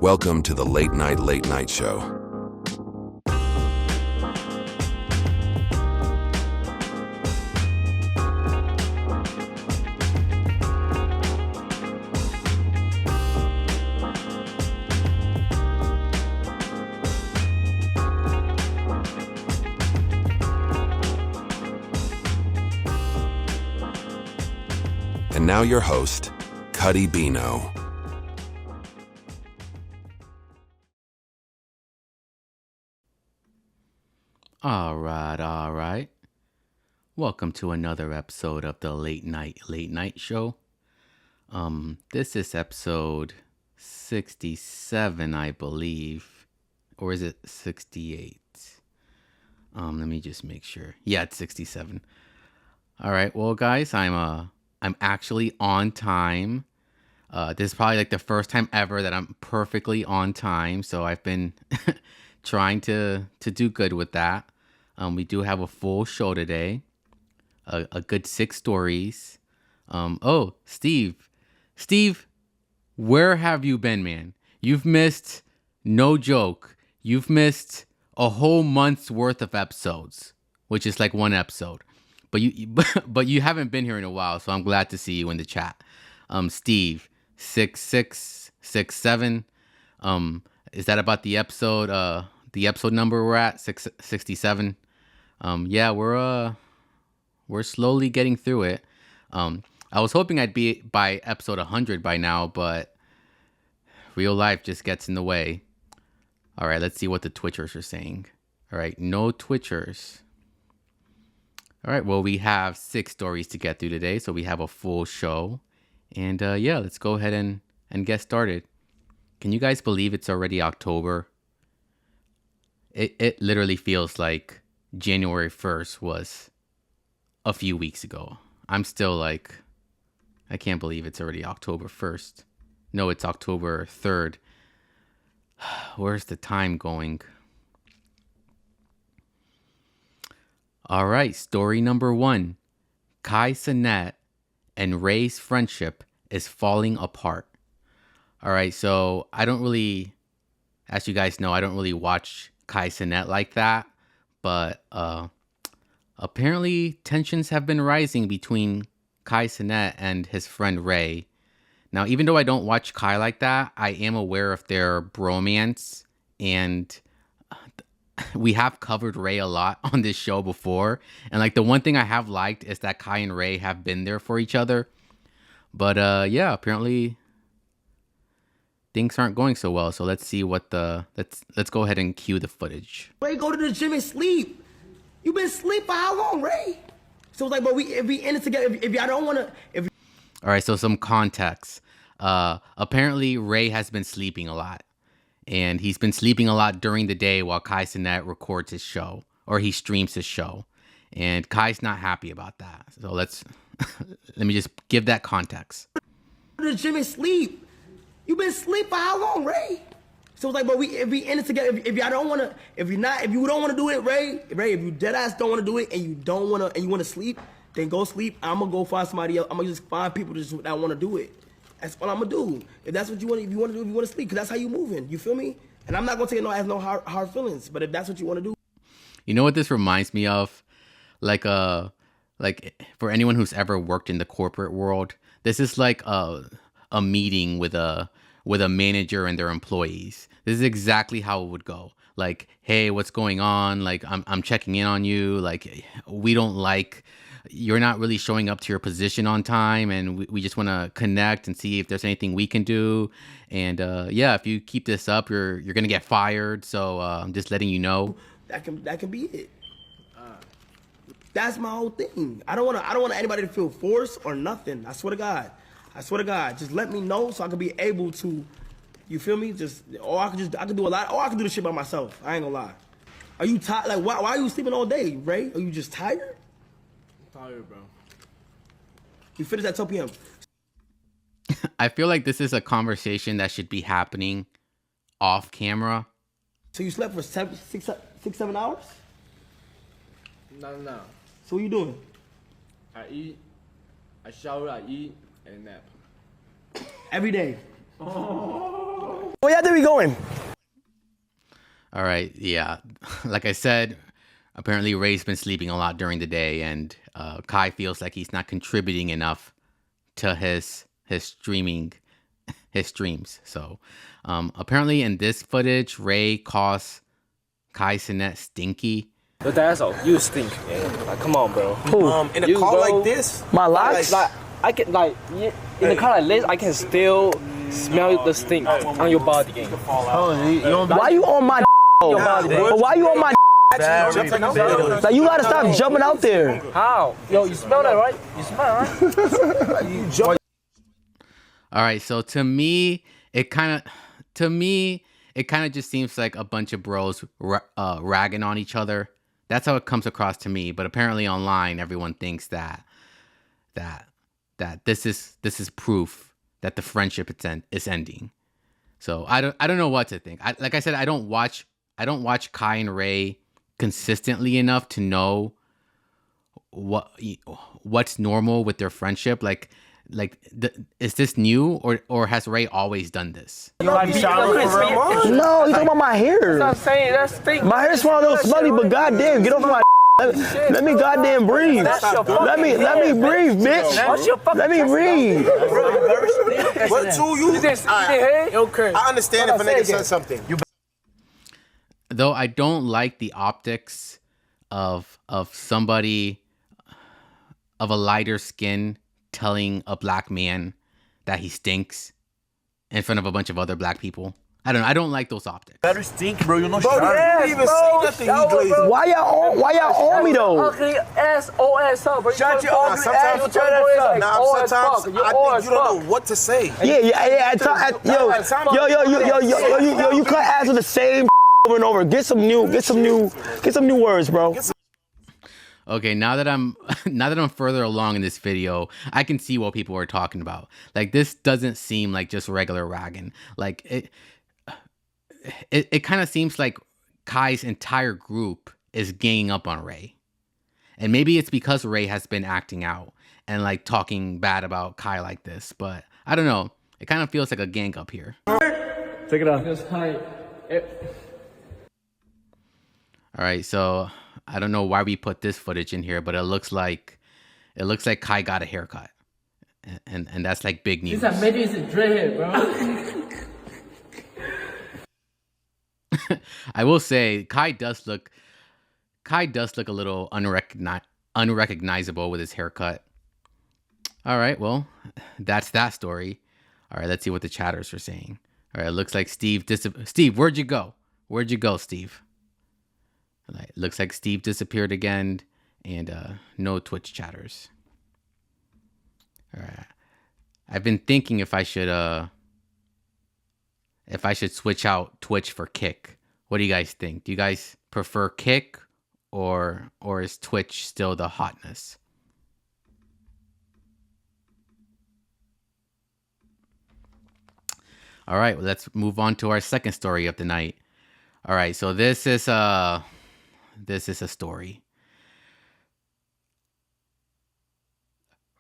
Welcome to the Late Night Show. And now your host, Cuddy Bino. All right. Welcome to another episode of the Late Night Show. This is episode 67, I believe. Or is it 68? Let me just make sure. Yeah, it's 67. All right. Well, guys, I'm actually on time. This is probably like the first time ever that I'm perfectly on time. So I've been trying to do good with that. We do have a full show today, a good 6 stories. Oh, Steve, where have you been, man? You've missed, no joke, you've missed a whole month's worth of episodes, which is like one episode. But you haven't been here in a while, so I'm glad to see you in the chat. Steve, 6667. Is that about the episode? The episode number we're at, 667. Yeah, we're slowly getting through it. I was hoping I'd be by episode 100 by now, but real life just gets in the way. All right, let's see what the Twitchers are saying. All right, no Twitchers. All right, well, we have 6 stories to get through today, so we have a full show. And yeah, let's go ahead and get started. Can you guys believe it's already October? It literally feels like January 1st was a few weeks ago. I'm still like, I can't believe it's already October 1st. No, it's October 3rd. Where's the time going? All right, story number 1. Cenat and Ray's friendship is falling apart. All right, so I don't really, as you guys know, I don't really watch Cenat like that, but apparently tensions have been rising between Cenat and his friend Ray. Now, even though I don't watch Kai like that, I am aware of their bromance, and we have covered Ray a lot on this show before. And like the one thing I have liked is that Kai and Ray have been there for each other. But yeah, apparently things aren't going so well. So let's see what let's go ahead and cue the footage. Ray, go to the gym and sleep. You been asleep for how long, Ray? So it's like, but if we end it together, if y'all don't want to, All right, so some context. Apparently Ray has been sleeping a lot. And he's been sleeping a lot during the day while Cenat records his show, or he streams his show. And Kai's not happy about that. So let me just give that context. Go to the gym and sleep. You been asleep for how long, Ray? So it's like, but if we end it together, if y'all don't want to, if you don't want to do it, Ray, if you dead ass don't want to do it and you don't want to, and you want to sleep, then go sleep. I'm gonna go find somebody else. I'm gonna just find people that want to do it. That's what I'm gonna do. If that's what you want, if you want to do, if you want to sleep, because that's how you moving. You feel me? And I'm not gonna take no hard feelings. But if that's what you want to do, you know what this reminds me of? Like for anyone who's ever worked in the corporate world, this is like a meeting with a manager and their employees. This is exactly how it would go. Like, hey, what's going on? Like, I'm checking in on you. Like, we don't like, you're not really showing up to your position on time, and we just want to connect and see if there's anything we can do. And yeah, if you keep this up, you're gonna get fired. So I'm just letting you know. That can be it. That's my whole thing. I don't want anybody to feel forced or nothing. I swear to God. Just let me know so I can be able to, you feel me? I can do a lot, or I can do the shit by myself. I ain't gonna lie. Are you tired? Like, why are you sleeping all day, Ray? Are you just tired? I'm tired, bro. You finished at 12 p.m. I feel like this is a conversation that should be happening off camera. So you slept for 7 hours? No. So what you doing? I eat, I shower, I eat, and nap. Every day. Oh. Where y'all think we going? All right, yeah. Like I said, apparently Ray's been sleeping a lot during the day, and Kai feels like he's not contributing enough to his streams. So apparently in this footage, Ray calls Kai Cenat stinky. You stink, man. Like, come on, bro. In a car like this, My locks? Like, I can, like, in a car like this, I can still smell the stink on your body, gang. Why you on my Your body, bro. But why you on my Like, you gotta stop jumping out there. How? Yo, you smell that, right? You smell it, right? All right, so to me, it kind of just seems like a bunch of bros ragging on each other. That's how it comes across to me. But apparently online, everyone thinks that this is proof that the friendship is ending. So I don't know what to think. Like I said, I don't watch Kai and Ray consistently enough to know what's normal with their friendship. Is this new or has Ray always done this? You like shower for real? No, you talking about my hair. I'm saying that stink. My hair smell a little smelly, but goddamn, get off my let me goddamn breathe. Let me breathe, bitch. Let me breathe. What to you? Okay. I understand if a nigga said something. Though I don't like the optics of somebody of a lighter skin telling a black man that he stinks in front of a bunch of other black people. I don't like those optics. Better stink, bro. You know, Bro, you didn't even say nothing. He glazed. Why y'all on me though? Ugly ass, old ass up, bro. Shut your ugly Sometimes, ass. You turn that up. sometimes I think you don't know what to say. Yeah. Yo, you cut ass with the same over and over. Get some new words, bro. Okay, now that I'm further along in this video, I can see what people are talking about. Like, this doesn't seem like just regular ragging. Like it kind of seems like Kai's entire group is ganging up on Ray. And maybe it's because Ray has been acting out and like talking bad about Kai like this, but I don't know. It kind of feels like a gang up here. Take it off. All right, so I don't know why we put this footage in here, but it looks like Kai got a haircut, and that's like big news. Maybe it's a dreadhead, bro. I will say Kai does look a little unrecognizable with his haircut. All right, well, that's that story. All right, let's see what the chatters are saying. All right, it looks like Steve, where'd you go? Where'd you go, Steve? All right, looks like Steve disappeared again, and no Twitch chatters. All right, I've been thinking if I should switch out Twitch for Kick. What do you guys think? Do you guys prefer Kick, or is Twitch still the hotness? All right, well, let's move on to our second story of the night. All right, so this is a story.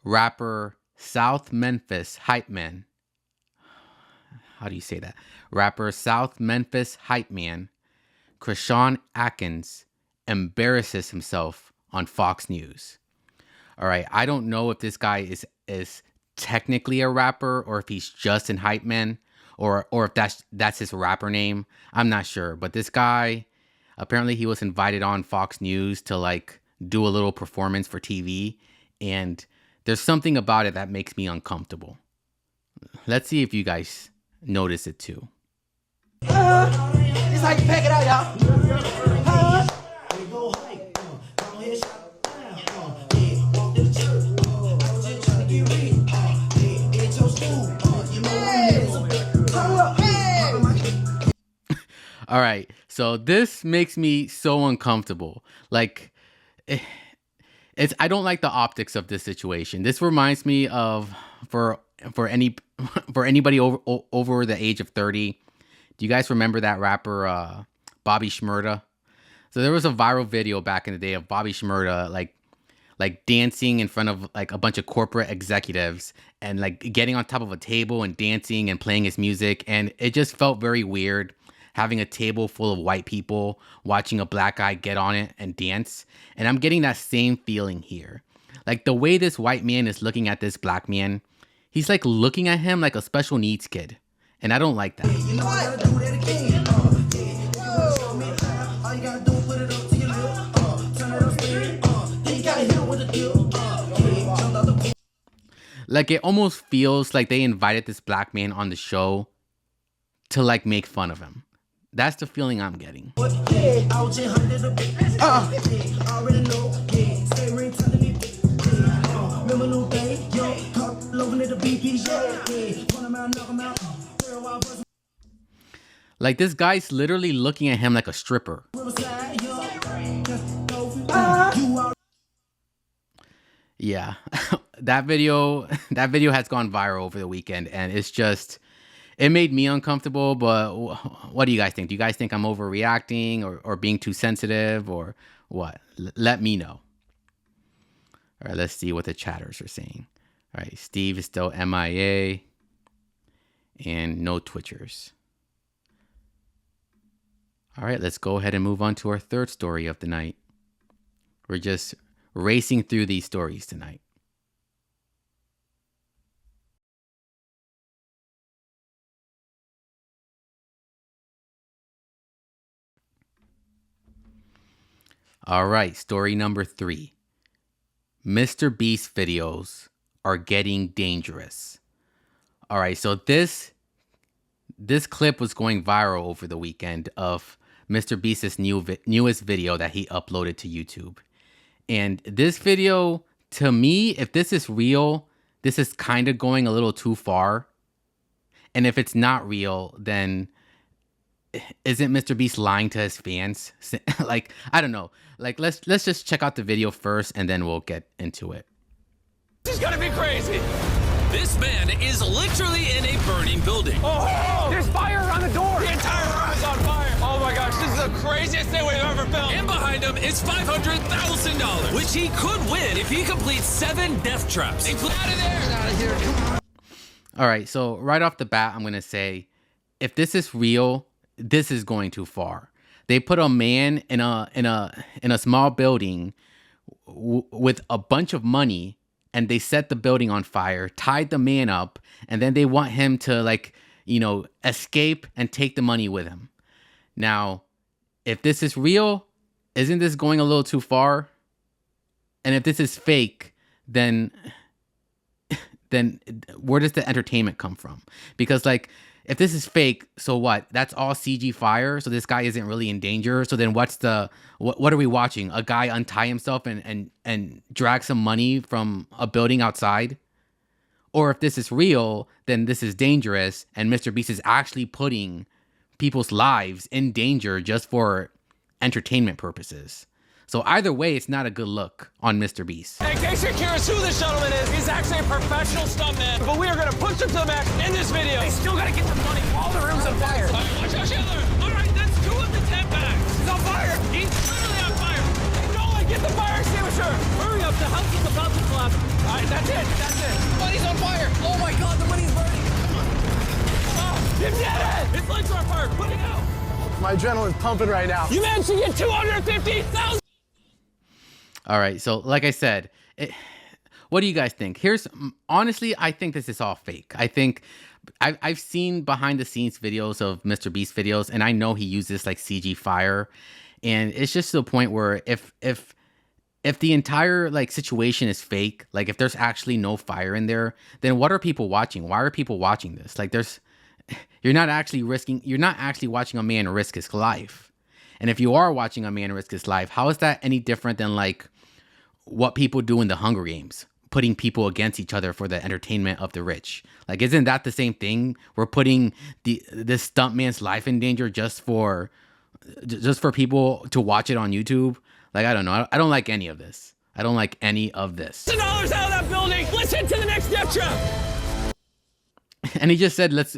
Rapper South Memphis Hype Man. How do you say that? Rapper South Memphis Hype Man, Krishan Atkins, embarrasses himself on Fox News. All right, I don't know if this guy is technically a rapper or if he's just an hype man or if that's his rapper name. I'm not sure, but this guy, apparently he was invited on Fox News to like do a little performance for TV, and there's something about it that makes me uncomfortable. Let's see if you guys notice it too. It's like you pack it out, y'all. All right, so this makes me so uncomfortable. Like, I don't like the optics of this situation. This reminds me of for anybody over the age of 30. Do you guys remember that rapper Bobby Shmurda? So there was a viral video back in the day of Bobby Shmurda like dancing in front of like a bunch of corporate executives and like getting on top of a table and dancing and playing his music. And it just felt very weird having a table full of white people watching a black guy get on it and dance. And I'm getting that same feeling here. Like the way this white man is looking at this black man, he's like looking at him like a special needs kid. And I don't like that. You know I gotta do that again. Show me how. All you gotta do is put it up to your lip. Turn it up, spin. Then you gotta hit it with a deal. Jump out the Like it almost feels like they invited this black man on the show to like make fun of him. That's the feeling I'm getting. yeah, I was just hundred a bit. Already know. Yeah, stay ring telling me. Remember new day, yo, talk loving it the BP. Yeah, point 'em out, knock 'em out. Like this guy's literally looking at him like a stripper. Yeah, that video has gone viral over the weekend, and it's just, it made me uncomfortable. But what do you guys think? Do you guys think I'm overreacting or being too sensitive or what? Let me know. All right, let's see what the chatters are saying. All right, Steve is still MIA and no Twitchers. All right, let's go ahead and move on to our third story of the night. We're just racing through these stories tonight. All right, story number 3. MrBeast videos are getting dangerous. All right, so this clip was going viral over the weekend of MrBeast's newest video that he uploaded to YouTube. And this video, to me, if this is real, this is kind of going a little too far. And if it's not real, then isn't MrBeast lying to his fans? Like, I don't know. Like, let's just check out the video first and then we'll get into it. This is gonna be crazy. This man is literally in a burning building. Oh, there's fire around the door. The entire room is on fire. Oh my gosh, this is the craziest thing we've ever filmed. And behind him is $500,000, which he could win if he completes 7 death traps. Out of there. Out of here. Come on. All right, so right off the bat, I'm gonna say, if this is real, this is going too far. They put a man in a small building with a bunch of money, and they set the building on fire, tied the man up, and then they want him to, like, you know, escape and take the money with him. Now, if this is real, isn't this going a little too far? And if this is fake, then where does the entertainment come from? Because, like, if this is fake, so what? That's all CG fire, so this guy isn't really in danger. So then what are we watching? A guy untie himself and drag some money from a building outside? Or if this is real, then this is dangerous, and MrBeast is actually putting people's lives in danger just for entertainment purposes. So either way, it's not a good look on MrBeast. In case you're curious who this gentleman is, he's actually a professional stuntman. But we are going to push him to the max in this video. They still got to get the money. All the rooms on fire. Watch out, Chandler. All right, that's 2 of the 10 bags. He's on fire. He's literally on fire. Nolan, get the fire extinguisher. Hurry up. The house is about to collapse. All right, that's it. That's it. The money's on fire. Oh, my God. The money's burning. Come on. Oh, you did it. His legs are on fire. Put it out. My adrenaline's pumping right now. You managed to get $250,000. All right, so like I said, what do you guys think? Honestly, I think this is all fake. I think I've seen behind the scenes videos of MrBeast videos, and I know he uses like CG fire, and it's just to the point where if the entire like situation is fake, like if there's actually no fire in there, then what are people watching? Why are people watching this? Like you're not actually watching a man risk his life. And if you are watching a man risk his life, how is that any different than like what people do in the Hunger Games, putting people against each other for the entertainment of the rich? Like, isn't that the same thing? We're putting this stuntman's life in danger just for people to watch it on YouTube. Like, I don't know. I don't like any of this. I don't like any of this. $1,000 out of that building. Let's head to the next death trap. And he just said, let's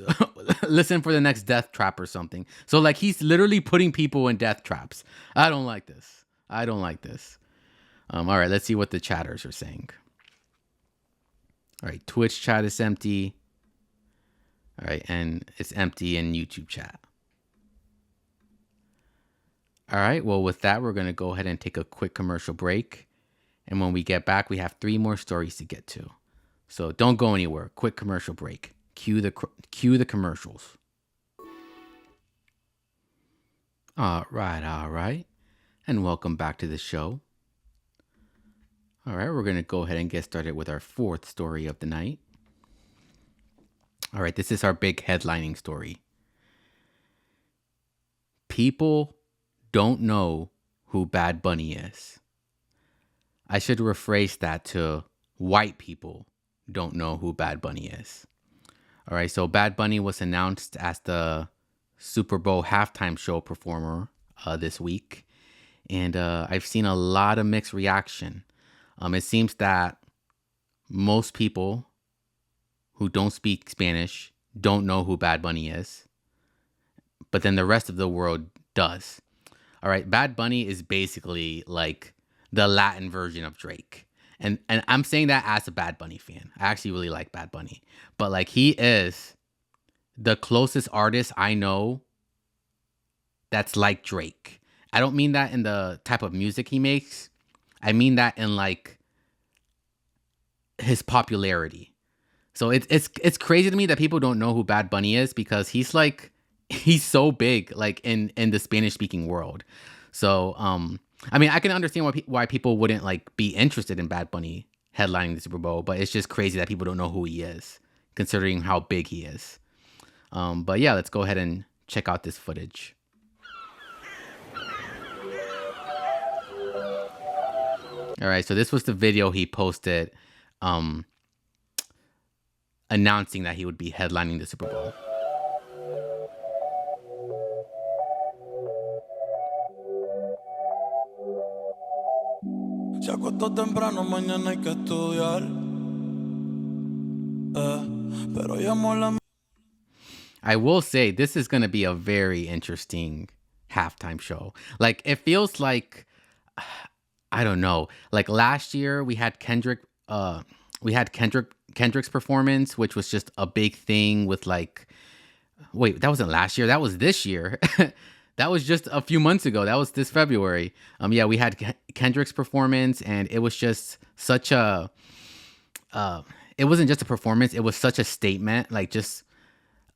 listen for the next death trap or something. So like he's literally putting people in death traps. I don't like this. I don't like this. All right, let's see what the chatters are saying. All right, Twitch chat is empty. All right, and it's empty in YouTube chat. All right, well, with that, we're going to go ahead and take a quick commercial break. And when we get back, we have 3 more stories to get to. So don't go anywhere. Quick commercial break. Cue the commercials. All right. And welcome back to the show. All right, we're going to go ahead and get started with our 4th story of the night. All right, this is our big headlining story. People don't know who Bad Bunny is. I should rephrase that to white people don't know who Bad Bunny is. All right, so Bad Bunny was announced as the Super Bowl halftime show performer this week. And I've seen a lot of mixed reaction. It seems that most people who don't speak Spanish don't know who Bad Bunny is. But then the rest of the world does. All right, Bad Bunny is basically like the Latin version of Drake. And I'm saying that as a Bad Bunny fan. I actually really like Bad Bunny. But like he is the closest artist I know that's like Drake. I don't mean that in the type of music he makes. I mean that in like his popularity. So it's crazy to me that people don't know who Bad Bunny is because he's so big like in the Spanish speaking world. So I mean I can understand why people wouldn't like be interested in Bad Bunny headlining the Super Bowl, but it's just crazy that people don't know who he is considering how big he is. But yeah, let's go ahead and check out this footage. All right, so this was the video he posted announcing that he would be headlining the Super Bowl. Se acostó temprano, mañana hay que estudiar. Pero llamó la. I will say this is going to be a very interesting halftime show. Like it feels like I don't know. Like last year we had Kendrick's performance, which was just a big thing with like wait, that wasn't last year. That was this year. That was just a few months ago. That was this February. Yeah, we had Kendrick's performance and it was just such a it wasn't just a performance, it was such a statement, like just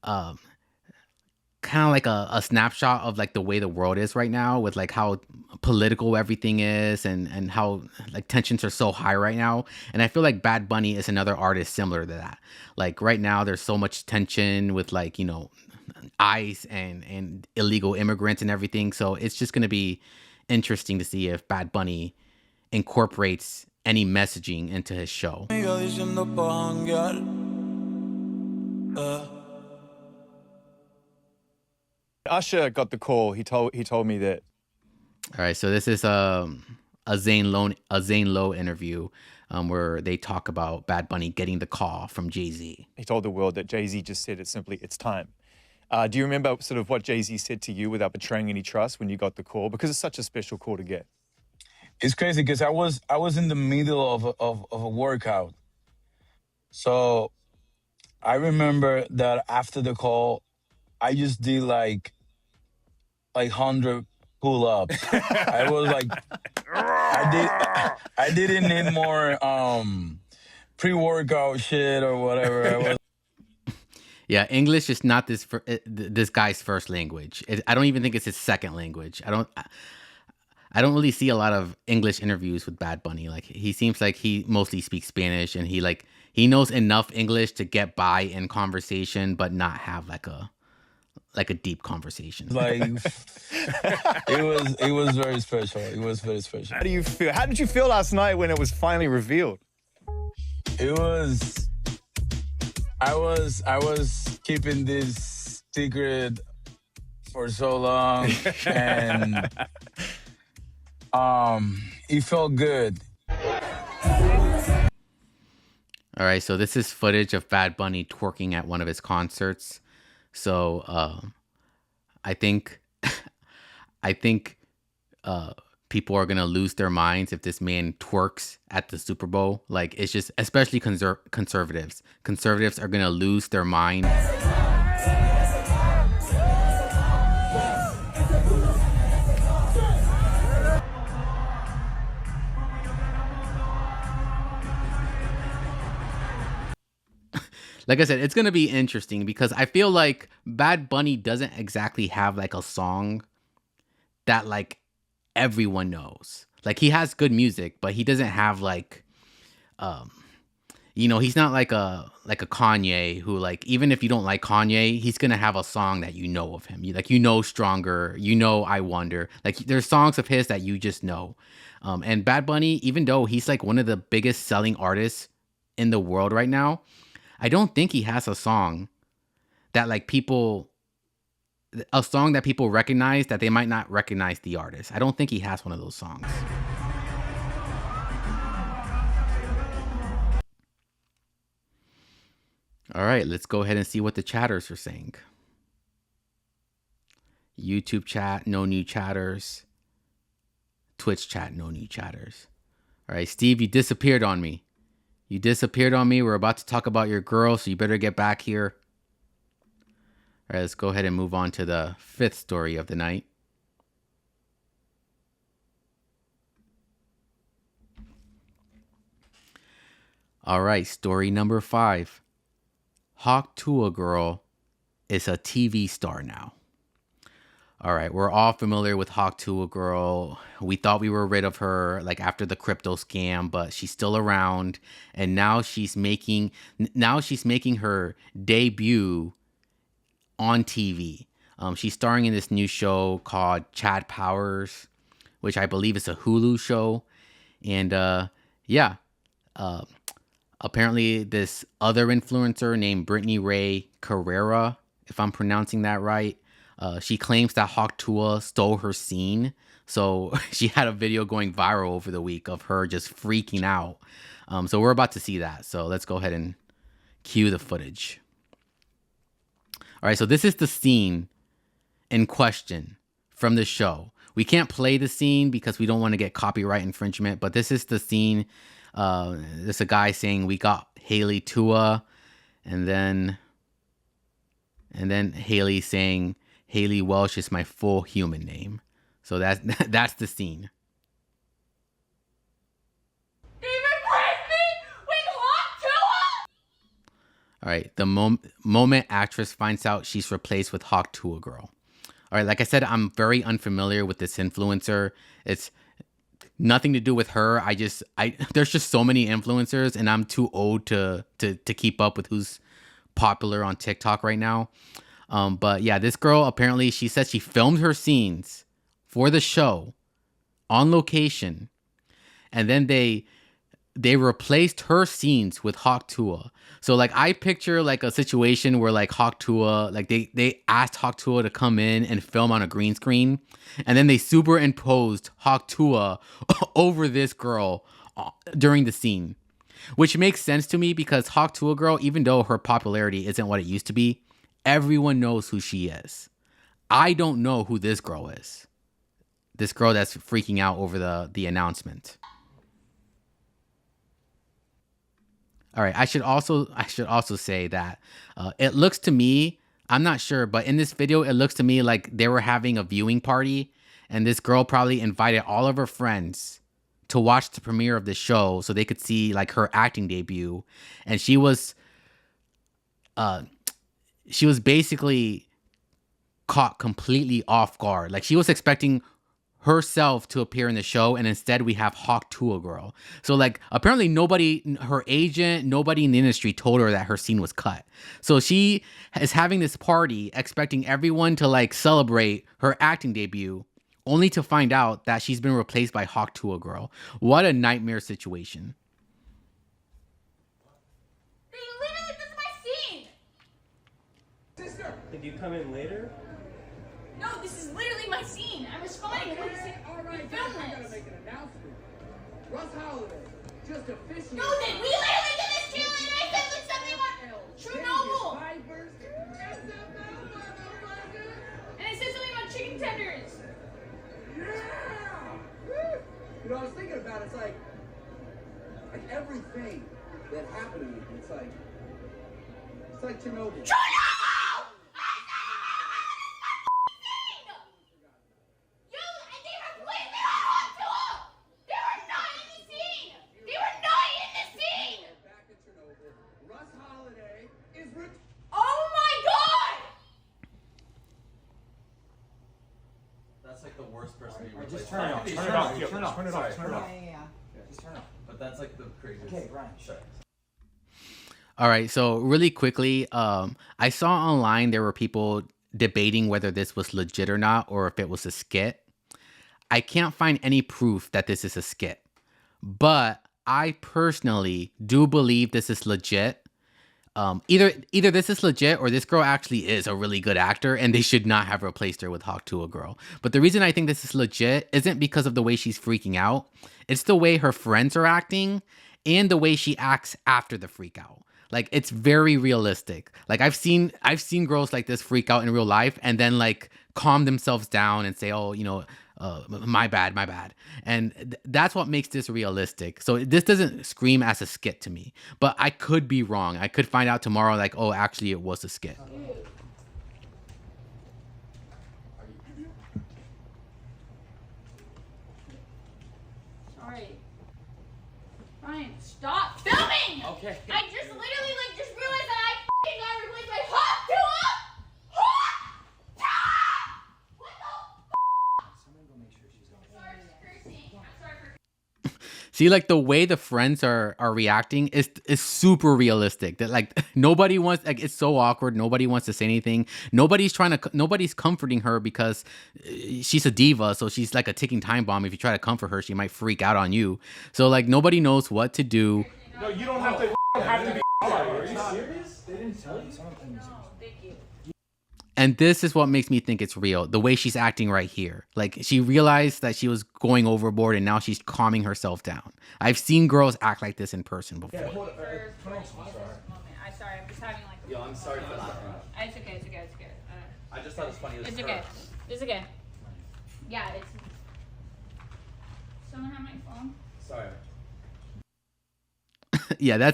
kind of like a snapshot of like the way the world is right now with like how political everything is and how like tensions are so high right now. And I feel like Bad Bunny is another artist similar to that. Like right now there's so much tension with like, you know, ICE and illegal immigrants and everything. So it's just going to be interesting to see if Bad Bunny incorporates any messaging into his show. Usher got the call. He told me that. All right, so this is a Zane Lowe interview where they talk about Bad Bunny getting the call from Jay-Z. He told the world that Jay-Z just said it's time. Do you remember sort of what Jay-Z said to you without betraying any trust when you got the call? Because it's such a special call to get. It's crazy because I was in the middle of a workout. So I remember that after the call, I just did like 100 pull-ups. I was like, I didn't need more pre-workout shit or whatever. Yeah, English is not this guy's first language. I don't even think it's his second language. I don't really see a lot of English interviews with Bad Bunny. Like he seems like he mostly speaks Spanish and he knows enough English to get by in conversation, but not have like a deep conversation. Like it was very special. It was very special. How do you feel? How did you feel last night when it was finally revealed? I was keeping this secret for so long and it felt good. All right, so this is footage of Bad Bunny twerking at one of his concerts. So I think people are gonna lose their minds if this man twerks at the Super Bowl. Like, it's just, especially conservatives. Conservatives are gonna lose their mind. Like I said, it's gonna be interesting because I feel like Bad Bunny doesn't exactly have like a song that like everyone knows. Like, he has good music, but he doesn't have like, he's not like a Kanye who, like, even if you don't like Kanye, he's gonna have a song that you know of him. Stronger, I Wonder. Like, there's songs of his that you just know. And Bad Bunny, even though he's like one of the biggest selling artists in the world right now, I don't think he has a song that people recognize that they might not recognize the artist. I don't think he has one of those songs. All right, let's go ahead and see what the chatters are saying. YouTube chat, no new chatters. Twitch chat, no new chatters. All right, Steve, you disappeared on me. We're about to talk about your girl, so you better get back here. All right, let's go ahead and move on to the 5th story of the night. All right, story number 5. Hawk Tuah girl is a TV star now. All right, we're all familiar with Hawk Tuah girl. We thought we were rid of her like after the crypto scam, but she's still around, and now she's making her debut on TV. She's starring in this new show called Chad Powers, which I believe is a Hulu show. And apparently this other influencer named Brittany Ray Carrera, if I'm pronouncing that right, she claims that Hawk Tuah stole her scene. So she had a video going viral over the week of her just freaking out. So we're about to see that. So let's go ahead and cue the footage. All right, so this is the scene in question from the show. We can't play the scene because we don't want to get copyright infringement, but this is the scene. There's a guy saying, "We got Haley Tuah," and then Haley saying, "Haley Welsh is my full human name." So that's the scene. All right, the moment actress finds out she's replaced with Hawk Tuah girl. All right, like I said, I'm very unfamiliar with this influencer. It's nothing to do with her. There's just so many influencers, and I'm too old to keep up with who's popular on TikTok right now. But yeah, this girl, apparently she said she filmed her scenes for the show on location, and then they replaced her scenes with Hawk Tuah. So like, I picture like a situation where like Hawk Tuah, like they asked Hawk Tuah to come in and film on a green screen, and then they superimposed Hawk Tuah over this girl during the scene, which makes sense to me because Hawk Tuah girl, even though her popularity isn't what it used to be, everyone knows who she is. I don't know who this girl is. This girl that's freaking out over the announcement. All right, I should also say that it looks to me, I'm not sure, but in this video, it looks to me like they were having a viewing party, and this girl probably invited all of her friends to watch the premiere of the show so they could see like her acting debut. And she was basically caught completely off guard. Like, she was expecting herself to appear in the show, and instead we have Hawk Tuah girl. So like, apparently nobody, her agent, nobody in the industry told her that her scene was cut. So she is having this party expecting everyone to like celebrate her acting debut, only to find out that she's been replaced by Hawk Tuah girl. What a nightmare situation. Literally, this is my scene. Sister, did you come in later? No, this is literally my scene. I'm responding. Okay, all right, guys, I gotta make an announcement. Russ Holiday just officially. No, then we literally did this too, and I said like something about Chernobyl. And I said something about chicken tenders. Yeah! thing that happened to me. It's like Chernobyl. That's like the worst person you Just turn it off. Turn it off. Turn it off. Turn it off. Turn it off. Yeah. Just turn it off. But that's like the craziest. Okay, Ryan. Sure. All right, so really quickly, I saw online there were people debating whether this was legit or not, or if it was a skit. I can't find any proof that this is a skit, but I personally do believe this is legit. Either this is legit or this girl actually is a really good actor and they should not have replaced her with Hawk Tuah girl. But the reason I think this is legit isn't because of the way she's freaking out. It's the way her friends are acting and the way she acts after the freak out. Like, it's very realistic. Like, I've seen girls like this freak out in real life and then like calm themselves down and say, oh, you know, my bad. And that's what makes this realistic. So this doesn't scream as a skit to me, but I could be wrong. I could find out tomorrow like, oh, actually it was a skit. Sorry. Ryan, stop filming! Okay. I just literally just realized that I f***ing got replaced by Hawk Tuah! Hawk Tuah! What the f***? Someone go make sure she's on. Sorry for cursing. I'm sorry for See, like the way the friends are reacting is super realistic. That like nobody wants, like, it's so awkward. Nobody wants to say anything. Nobody's comforting her because she's a diva. So she's like a ticking time bomb. If you try to comfort her, she might freak out on you. So like nobody knows what to do. No, you don't have to be. Are you serious? They didn't tell you? thank you. And this is what makes me think it's real. The way she's acting right here. Like, she realized that she was going overboard and now she's calming herself down. I've seen girls act like this in person before. I'm sorry. I'm just having like. Yo, I'm sorry for laughing. It's okay. I just thought it was funny. It's okay. It's okay. Yeah, it's. Someone have my phone? Sorry. Yeah,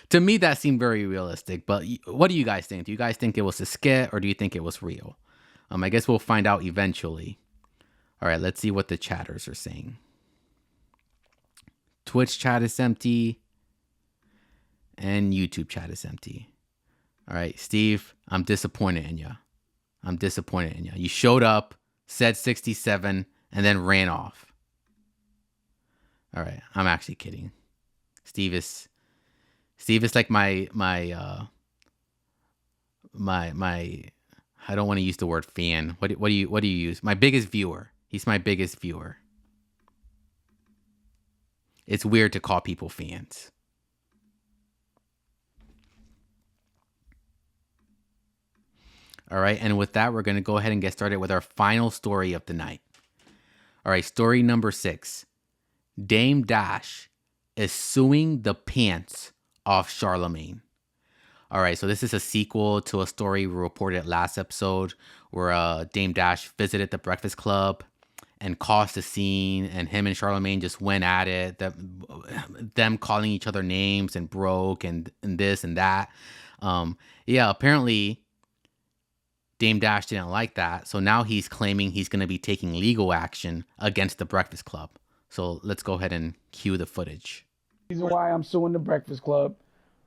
to me, that seemed very realistic. But what do you guys think? Do you guys think it was a skit or do you think it was real? I guess we'll find out eventually. All right, let's see what the chatters are saying. Twitch chat is empty. And YouTube chat is empty. All right, Steve, I'm disappointed in you. You showed up, said 67, and then ran off. All right, I'm actually kidding. Steve is like my I don't want to use the word fan. What do you use? My biggest viewer. He's my biggest viewer. It's weird to call people fans. All right, and with that, we're going to go ahead and get started with our final story of the night. All right, story number 6. Dame Dash is suing the pants off Charlemagne. All right, so this is a sequel to a story we reported last episode where Dame Dash visited the Breakfast Club and caused a scene, and him and Charlemagne just went at it, them calling each other names and broke and this and that. Apparently Dame Dash didn't like that, so now he's claiming he's going to be taking legal action against the Breakfast Club. So let's go ahead and cue the footage. Reason why I'm suing the Breakfast Club,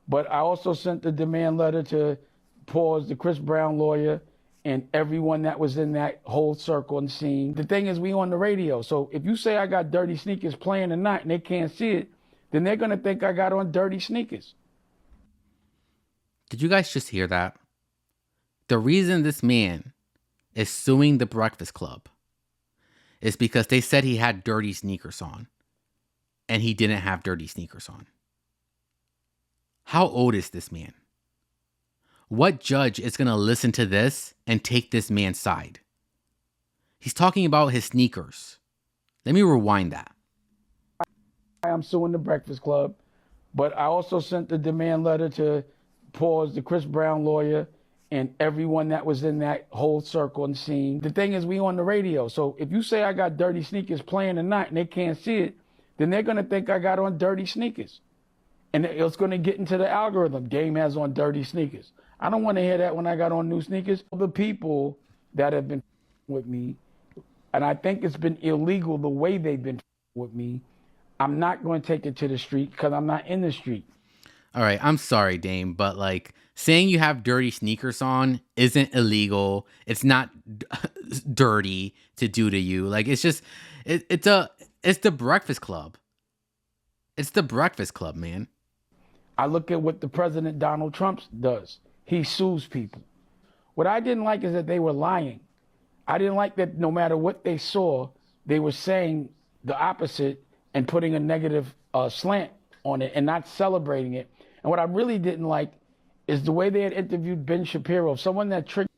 but I also sent the demand letter to pause the Chris Brown lawyer and everyone that was in that whole circle and scene. The thing is, we on the radio, so if you say I got dirty sneakers playing tonight and they can't see it, then they're gonna think I got on dirty sneakers. Did you guys just hear that? The reason this man is suing the Breakfast Club is because they said he had dirty sneakers on. And he didn't have dirty sneakers on. How old is this man? What judge is going to listen to this and take this man's side? He's talking about his sneakers. Let me rewind that. I'm suing the Breakfast Club, but I also sent the demand letter to pause the Chris Brown lawyer and everyone that was in that whole circle and scene. The thing is, we on the radio, so if you say I got dirty sneakers playing tonight and they can't see it, then they're going to think I got on dirty sneakers. And it's going to get into the algorithm. Dame has on dirty sneakers. I don't want to hear that when I got on new sneakers. The people that have been with me, and I think it's been illegal the way they've been with me, I'm not going to take it to the street because I'm not in the street. All right, I'm sorry, Dame, but like saying you have dirty sneakers on isn't illegal. It's not dirty to do to you. Like it's just it's the Breakfast Club. It's the Breakfast Club, man. I look at what the President Donald Trump does. He sues people. What I didn't like is that they were lying. I didn't like that no matter what they saw, they were saying the opposite and putting a negative slant on it and not celebrating it. And what I really didn't like is the way they had interviewed Ben Shapiro, someone that triggered.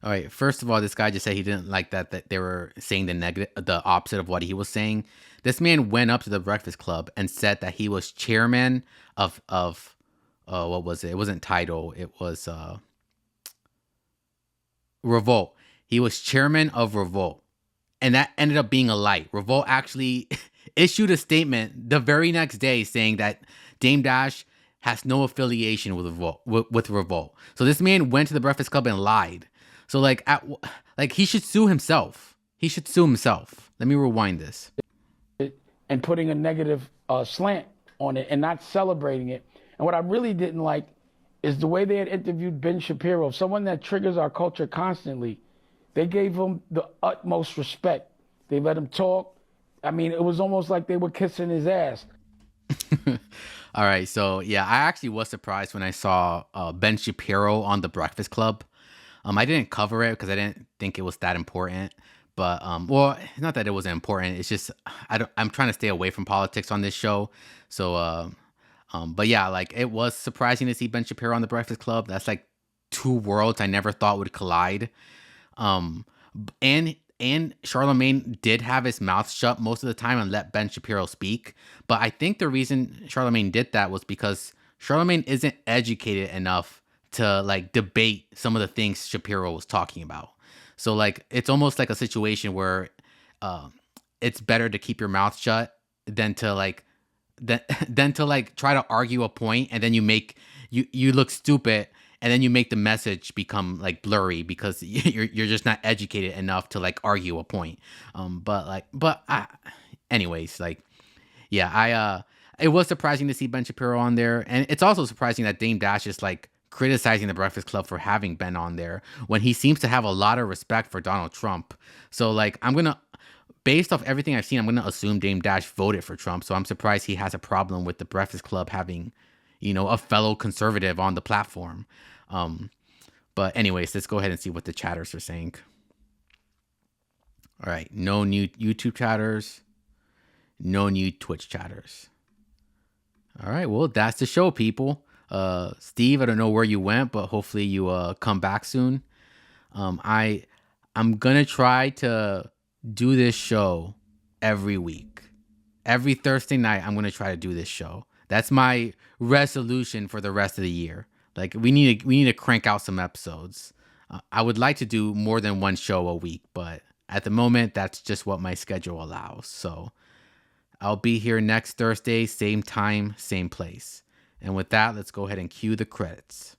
All right. First of all, this guy just said he didn't like that they were saying the opposite of what he was saying. This man went up to the Breakfast Club and said that he was chairman of what was it? It wasn't Tidal. It was Revolt. He was chairman of Revolt, and that ended up being a lie. Revolt actually issued a statement the very next day saying that Dame Dash has no affiliation with Revolt. So this man went to the Breakfast Club and lied. So like he should sue himself. He should sue himself. Let me rewind this. And putting a negative slant on it and not celebrating it. And what I really didn't like is the way they had interviewed Ben Shapiro, someone that triggers our culture constantly. They gave him the utmost respect. They let him talk. I mean, it was almost like they were kissing his ass. All right. So, yeah, I actually was surprised when I saw Ben Shapiro on The Breakfast Club. I didn't cover it because I didn't think it was that important. But, well, not that it wasn't important. It's just I'm trying to stay away from politics on this show. So, but yeah, like it was surprising to see Ben Shapiro on The Breakfast Club. That's like two worlds I never thought would collide. And Charlemagne did have his mouth shut most of the time and let Ben Shapiro speak. But I think the reason Charlemagne did that was because Charlemagne isn't educated enough to like debate some of the things Shapiro was talking about. So like it's almost like a situation where it's better to keep your mouth shut than to like try to argue a point and then you look stupid. And then you make the message become like blurry because you're just not educated enough to like argue a point. Anyways, like, yeah, it was surprising to see Ben Shapiro on there. And it's also surprising that Dame Dash is like criticizing the Breakfast Club for having Ben on there when he seems to have a lot of respect for Donald Trump. So like, based off everything I've seen, I'm going to assume Dame Dash voted for Trump. So I'm surprised he has a problem with the Breakfast Club having, a fellow conservative on the platform. But anyways, let's go ahead and see what the chatters are saying. All right. No new YouTube chatters. No new Twitch chatters. All right. Well, that's the show, people. Steve, I don't know where you went, but hopefully you come back soon. I'm going to try to do this show every week. Every Thursday night, I'm going to try to do this show. That's my resolution for the rest of the year. Like we need to crank out some episodes. I would like to do more than one show a week, but at the moment, that's just what my schedule allows. So I'll be here next Thursday, same time, same place. And with that, let's go ahead and cue the credits.